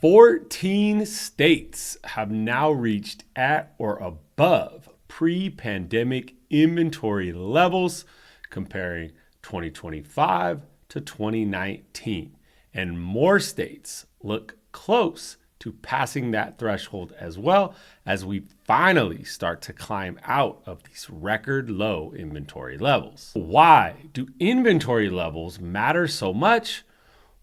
14 states have now reached at or above pre-pandemic inventory levels, comparing 2025 to 2019. And more states look close to passing that threshold as well, as we finally start to climb out of these record low inventory levels. Why do inventory levels matter so much?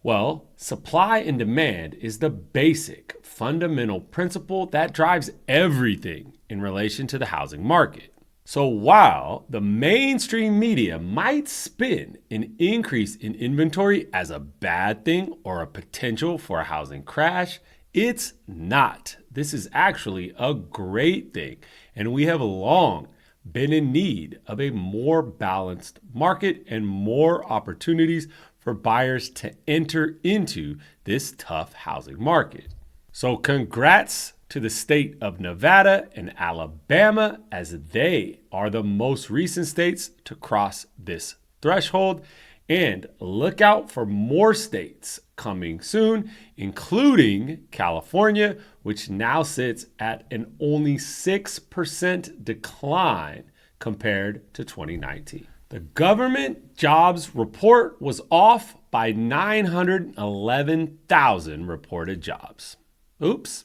Well, supply and demand is the basic fundamental principle that drives everything in relation to the housing market. So while the mainstream media might spin an increase in inventory as a bad thing or a potential for a housing crash, it's not. This is actually a great thing, and we have long been in need of a more balanced market and more opportunities for buyers to enter into this tough housing market. So congrats to the state of Nevada and Alabama, as they are the most recent states to cross this threshold. And look out for more states coming soon, including California, which now sits at an only 6% decline compared to 2019. The government jobs report was off by 911,000 reported jobs. Oops.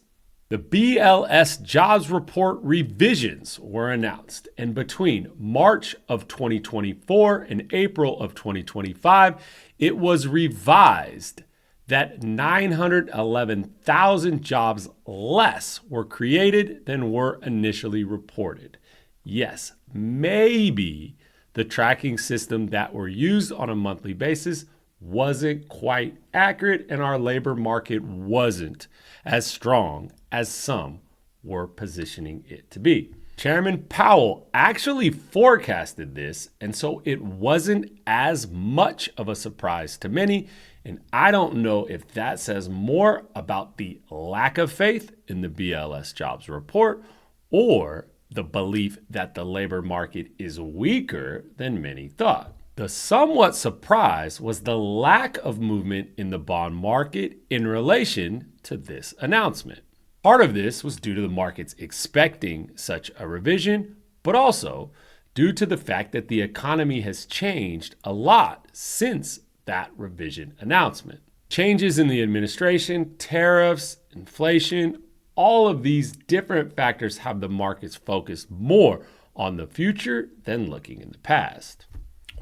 The BLS jobs report revisions were announced, and between March of 2024 and April of 2025, it was revised that 911,000 jobs less were created than were initially reported. Yes, maybe the tracking system that were used on a monthly basis wasn't quite accurate, and our labor market wasn't as strong as some were positioning it to be. Chairman Powell actually forecasted this, and so it wasn't as much of a surprise to many. And I don't know if that says more about the lack of faith in the BLS jobs report or the belief that the labor market is weaker than many thought. The somewhat surprise was the lack of movement in the bond market in relation to this announcement. Part of this was due to the markets expecting such a revision, but also due to the fact that the economy has changed a lot since that revision announcement. Changes in the administration, tariffs, inflation, all of these different factors have the markets focused more on the future than looking in the past.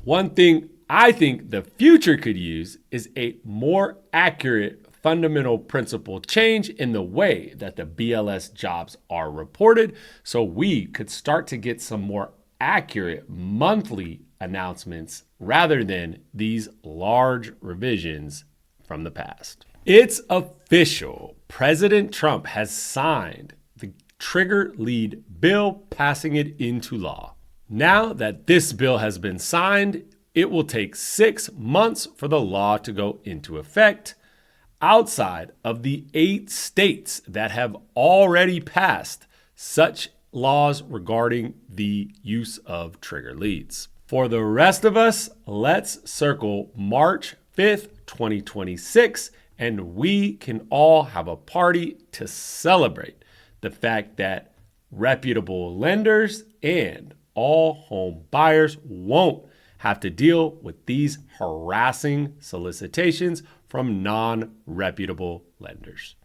One thing I think the future could use is a more accurate fundamental principle change in the way that the BLS jobs are reported, so we could start to get some more accurate monthly announcements rather than these large revisions from the past. It's official. President Trump has signed the trigger lead bill, passing it into law. Now that this bill has been signed, it will take 6 months for the law to go into effect, outside of the 8 states that have already passed such laws regarding the use of trigger leads. For the rest of us, let's circle March 5th, 2026, and we can all have a party to celebrate the fact that reputable lenders and all home buyers won't have to deal with these harassing solicitations from non-reputable lenders.